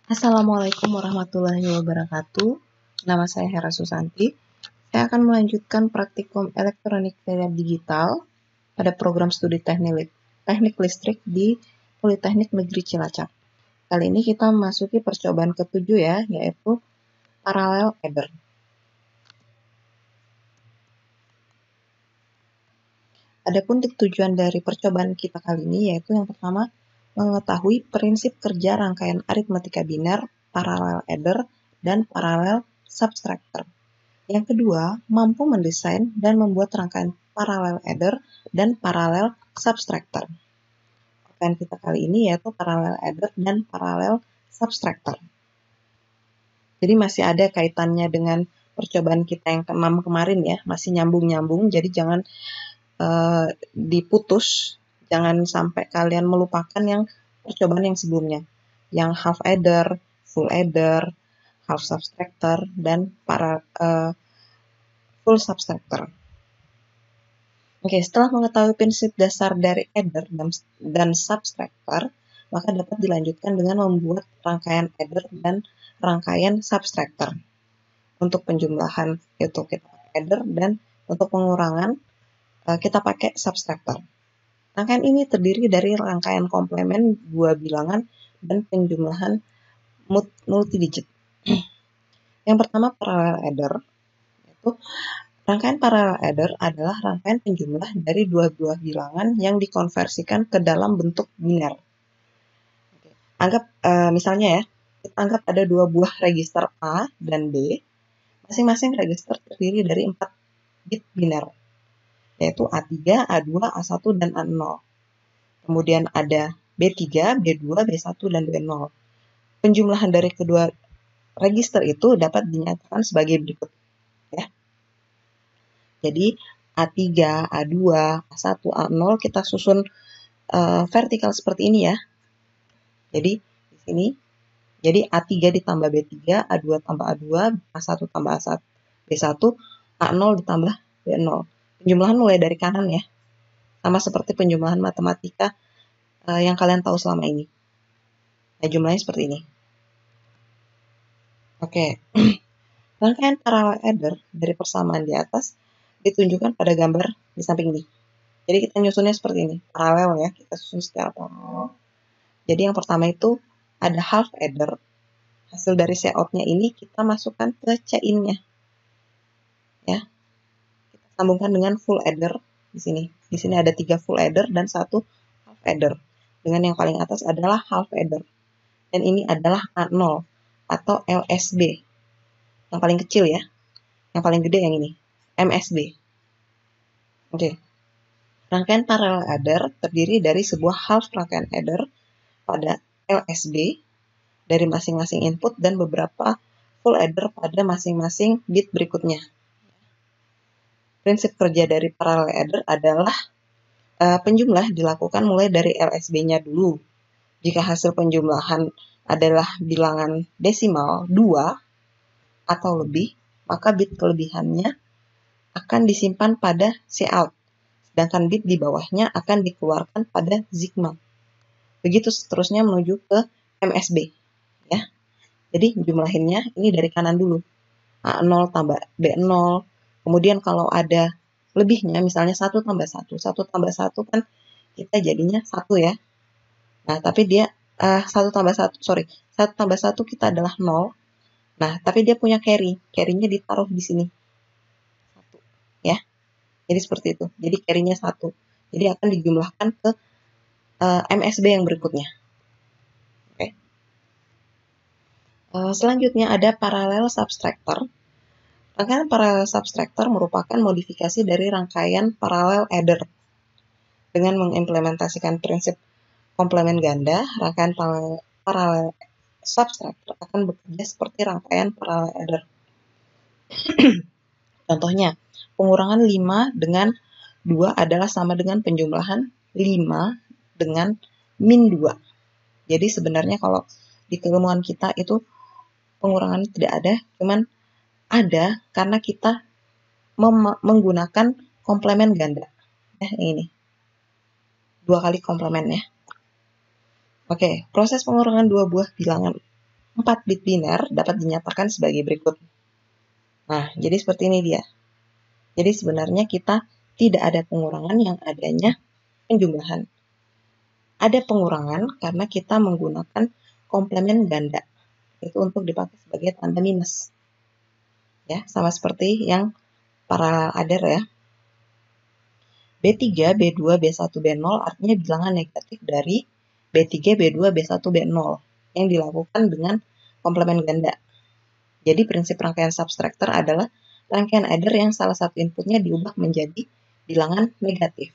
Assalamualaikum warahmatullahi wabarakatuh. Nama saya Hera Susanti. Saya akan melanjutkan praktikum elektronik dan digital pada program studi teknik listrik di Politeknik Negeri Cilacap. Kali ini kita memasuki percobaan ke-7 ya, yaitu parallel adder. Adapun tujuan dari percobaan kita kali ini yaitu yang pertama, mengetahui prinsip kerja rangkaian aritmatika biner, parallel adder, dan parallel subtractor. Yang kedua, mampu mendesain dan membuat rangkaian parallel adder dan parallel subtractor. Rangkaian kita kali ini yaitu parallel adder dan parallel subtractor. Jadi masih ada kaitannya dengan percobaan kita yang ke-6 kemarin ya, masih nyambung-nyambung, jadi jangan diputus, jangan sampai kalian melupakan yang percobaan yang sebelumnya, yang half adder, full adder, half subtractor, dan full subtractor. Oke, setelah mengetahui prinsip dasar dari adder dan subtractor, maka dapat dilanjutkan dengan membuat rangkaian adder dan rangkaian subtractor. Untuk penjumlahan itu kita pakai adder, dan untuk pengurangan kita pakai subtractor. Rangkaian ini terdiri dari rangkaian komplemen dua bilangan dan penjumlahan multidigit. Yang pertama parallel adder, yaitu rangkaian parallel adder adalah rangkaian penjumlah dari dua buah bilangan yang dikonversikan ke dalam bentuk biner. Anggap misalnya ya, kita anggap ada dua buah register A dan B. Masing-masing register terdiri dari 4 bit biner, yaitu A3, A2, A1, dan A0. Kemudian ada B3, B2, B1, dan B0. Penjumlahan dari kedua register itu dapat dinyatakan sebagai berikut. Ya. Jadi A3, A2, A1, A0 kita susun vertikal seperti ini ya. Jadi di sini, jadi A3 ditambah B3, A2 tambah A2, A1 tambah A1, B1, A0 ditambah B0. Penjumlahan mulai dari kanan ya. Sama seperti penjumlahan matematika yang kalian tahu selama ini. Nah, jumlahnya seperti ini. Oke. Rangkaian parallel adder dari persamaan di atas ditunjukkan pada gambar di samping ini. Jadi kita nyusunnya seperti ini, paralel ya, kita susun secara paralel. Jadi yang pertama itu ada half adder. Hasil dari C-out-nya ini kita masukkan ke C-in-nya. Ya. Kita sambungkan dengan full adder di sini. Di sini ada 3 full adder dan 1 half adder. Dengan yang paling atas adalah half adder. Dan ini adalah A0 atau LSB. Yang paling kecil ya. Yang paling gede yang ini, MSB. Oke. Rangkaian parallel adder terdiri dari sebuah half rangkaian adder pada LSB dari masing-masing input dan beberapa full adder pada masing-masing bit berikutnya. Prinsip kerja dari parallel adder adalah penjumlah dilakukan mulai dari LSB-nya dulu. Jika hasil penjumlahan adalah bilangan desimal 2 atau lebih, maka bit kelebihannya akan disimpan pada C-out, sedangkan bit di bawahnya akan dikeluarkan pada sigma. Begitu seterusnya menuju ke MSB. Ya. Jadi jumlahinnya ini dari kanan dulu. A0 tambah B0. Kemudian kalau ada lebihnya, misalnya 1 tambah 1. 1 tambah 1 kan kita jadinya 1 ya. Nah, tapi dia 1 tambah 1 kita adalah 0. Nah, tapi dia punya carry. Carry-nya ditaruh di sini. 1. Ya. Jadi seperti itu. Jadi carry-nya 1. Jadi akan dijumlahkan ke MSB yang berikutnya. Oke. Selanjutnya ada parallel subtractor. Rangkaian parallel subtractor merupakan modifikasi dari rangkaian parallel adder. Dengan mengimplementasikan prinsip komplemen ganda, rangkaian parallel subtractor akan bekerja seperti rangkaian parallel adder. Contohnya, pengurangan 5 dengan 2 adalah sama dengan penjumlahan 5 dengan min 2. Jadi sebenarnya kalau di keilmuan kita itu pengurangan tidak ada, cuman ada karena kita menggunakan komplemen ganda. Ini 2 kali komplemen ya. Oke, proses pengurangan 2 buah bilangan 4 bit biner dapat dinyatakan sebagai berikut. Nah, jadi seperti ini dia. Jadi sebenarnya kita tidak ada pengurangan, yang adanya penjumlahan. Ada pengurangan karena kita menggunakan komplement ganda. Itu untuk dipakai sebagai tanda minus. Ya, sama seperti yang paralel adder ya. B3, B2, B1, B0 artinya bilangan negatif dari B3, B2, B1, B0 yang dilakukan dengan komplement ganda. Jadi prinsip rangkaian subtractor adalah rangkaian adder yang salah satu inputnya diubah menjadi bilangan negatif.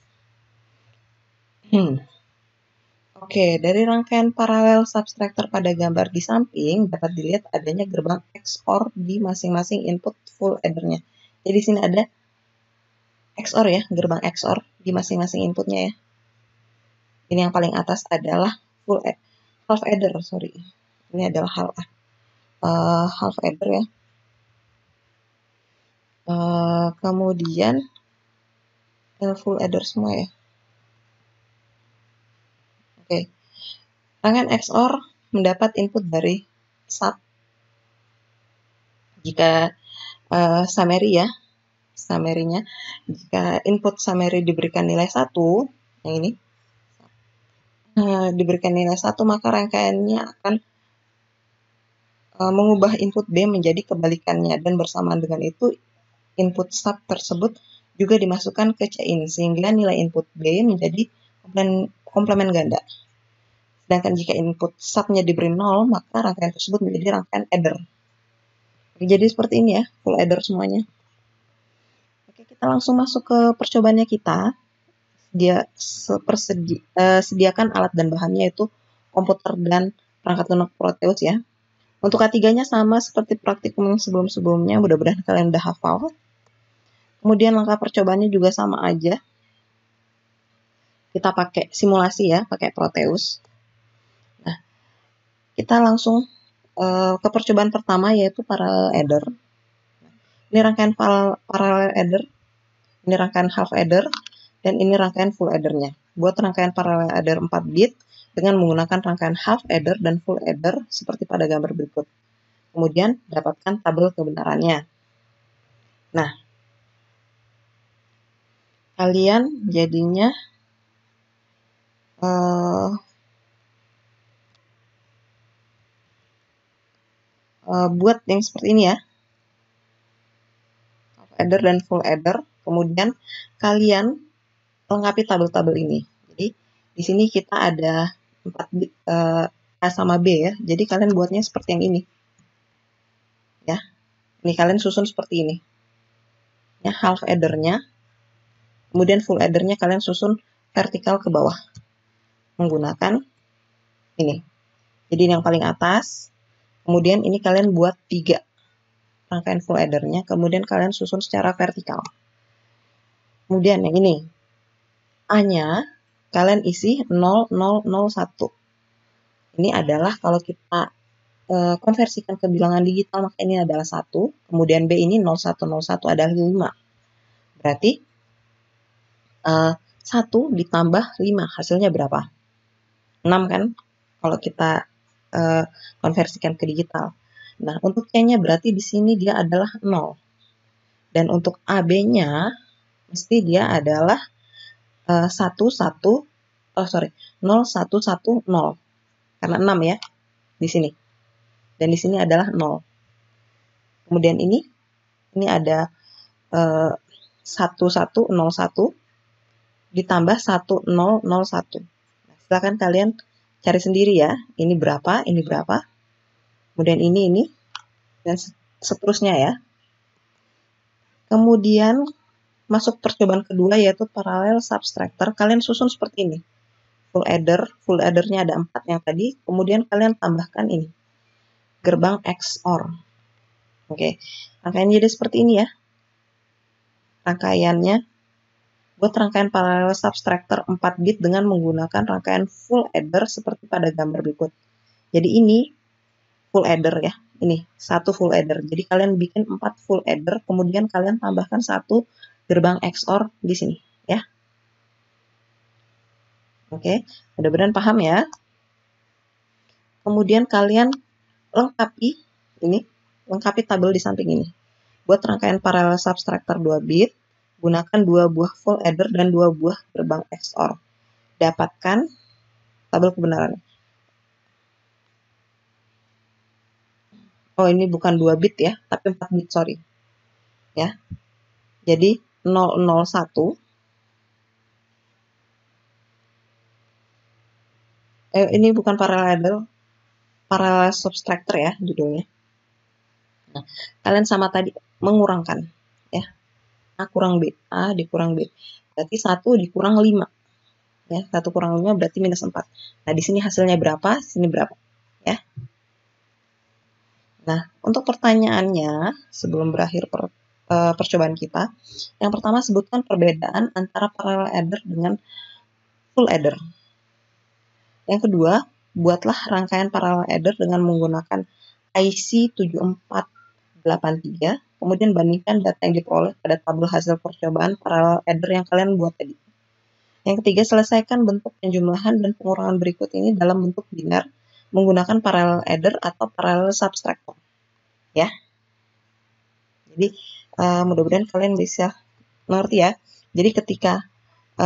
Oke, dari rangkaian paralel subtractor pada gambar di samping dapat dilihat adanya gerbang XOR di masing-masing input full addernya. Jadi di sini ada XOR ya, gerbang XOR di masing-masing inputnya ya. Ini yang paling atas adalah half adder, sorry. Ini adalah half adder ya. Kemudian full adder semua ya. Oke. Rangkaian XOR mendapat input dari sub. Jika summary ya, summary-nya, jika input summary diberikan nilai 1, yang ini, diberikan nilai 1, maka rangkaiannya akan mengubah input B menjadi kebalikannya, dan bersamaan dengan itu input sub tersebut juga dimasukkan ke chain sehingga nilai input B menjadi komplement ganda. Sedangkan jika input subnya diberi 0, maka rangkaian tersebut menjadi rangkaian adder. Jadi seperti ini ya, full adder semuanya. Oke, kita langsung masuk ke percobaannya kita. Dia sediakan alat dan bahannya yaitu komputer dan perangkat lunak Proteus ya. Untuk K3-nya sama seperti praktikum yang sebelum-sebelumnya, mudah-mudahan kalian udah hafal. Kemudian langkah percobaannya juga sama aja. Kita pakai simulasi ya, pakai Proteus. Nah, kita langsung ke percobaan pertama yaitu parallel adder. Ini rangkaian parallel adder, ini rangkaian half adder, dan ini rangkaian full addernya. Buat rangkaian parallel adder 4 bit dengan menggunakan rangkaian half adder dan full adder seperti pada gambar berikut. Kemudian dapatkan tabel kebenarannya. Nah, kalian jadinya buat yang seperti ini ya, half adder dan full adder. Kemudian kalian lengkapi tabel-tabel ini. Jadi di sini kita ada 4 bit A sama B ya. Jadi kalian buatnya seperti yang ini. Ya. Ini kalian susun seperti ini. Ya, half addernya. Kemudian full addernya kalian susun vertikal ke bawah. Menggunakan ini. Jadi ini yang paling atas. Kemudian ini kalian buat 3 rangkaian full addernya. Kemudian kalian susun secara vertikal. Kemudian yang ini. A-nya kalian isi 0001. Ini adalah kalau kita konversikan ke bilangan digital, maka ini adalah 1. Kemudian B ini 0101 adalah 5. Berarti 1 ditambah 5 hasilnya berapa? 6 kan? Kalau kita konversikan ke digital. Nah, untuk C-nya berarti di sini dia adalah 0. Dan untuk AB-nya mesti dia adalah 0110. Karena 6 ya di sini. Dan di sini adalah 0. Kemudian ini ada 1101 ditambah 1001. Nah, silakan kalian cari sendiri ya. Ini berapa, ini berapa. Kemudian ini, dan seterusnya ya. Kemudian masuk percobaan kedua yaitu parallel subtractor. Kalian susun seperti ini. Full addernya ada 4 yang tadi. Kemudian kalian tambahkan ini. Gerbang XOR. Oke, rangkaiannya jadi seperti ini ya. Rangkaiannya buat rangkaian parallel subtractor 4 bit dengan menggunakan rangkaian full adder seperti pada gambar berikut. Jadi ini full adder ya. Ini 1 full adder. Jadi kalian bikin 4 full adder, kemudian kalian tambahkan 1 gerbang XOR di sini ya. Oke, mudah-mudahan paham ya. Kemudian kalian lengkapi tabel di samping ini. Buat rangkaian paralel subtractor 2 bit, gunakan 2 buah full adder dan 2 buah gerbang XOR. Dapatkan tabel kebenaran. Oh, ini bukan 2 bit ya, tapi 4 bit, sorry. Ya. Jadi 001 ini bukan parallel adder, parallel subtractor ya judulnya. Nah, kalian sama tadi mengurangkan ya. A kurang B, A dikurang B. Berarti 1 dikurang 5. Ya, 1 kurang 5 berarti minus 4. Nah, di sini hasilnya berapa? Sini berapa? Ya. Nah, untuk pertanyaannya sebelum berakhir percobaan kita, yang pertama sebutkan perbedaan antara parallel adder dengan full adder. Yang kedua, buatlah rangkaian parallel adder dengan menggunakan IC 7483, kemudian bandingkan data yang diperoleh pada tabel hasil percobaan parallel adder yang kalian buat tadi. Yang ketiga, selesaikan bentuk penjumlahan dan pengurangan berikut ini dalam bentuk biner menggunakan parallel adder atau parallel subtractor. Ya. Jadi, mudah-mudahan kalian bisa mengerti ya. Jadi ketika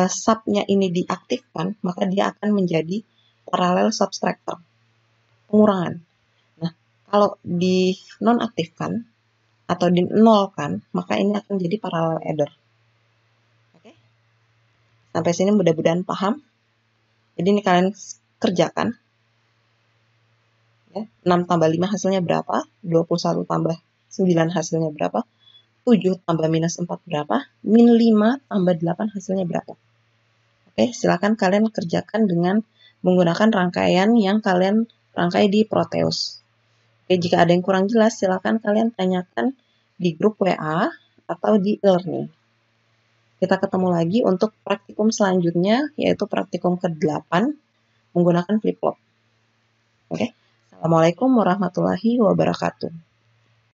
sub-nya ini diaktifkan, maka dia akan menjadi parallel subtractor, pengurangan. Nah, kalau di nonaktifkan atau dinolkan, maka ini akan jadi parallel adder. Oke? Sampai sini mudah-mudahan paham. Jadi ini kalian kerjakan. Ya, 6 tambah 5 hasilnya berapa? 21 tambah 9 hasilnya berapa? 7 tambah minus 4 berapa? Min 5 tambah 8 hasilnya berapa? Oke, silakan kalian kerjakan dengan menggunakan rangkaian yang kalian rangkai di Proteus. Oke, jika ada yang kurang jelas, silakan kalian tanyakan di grup WA atau di e-learning. Kita ketemu lagi untuk praktikum selanjutnya, yaitu praktikum ke-8 menggunakan flip-flop. Oke, Assalamualaikum warahmatullahi wabarakatuh.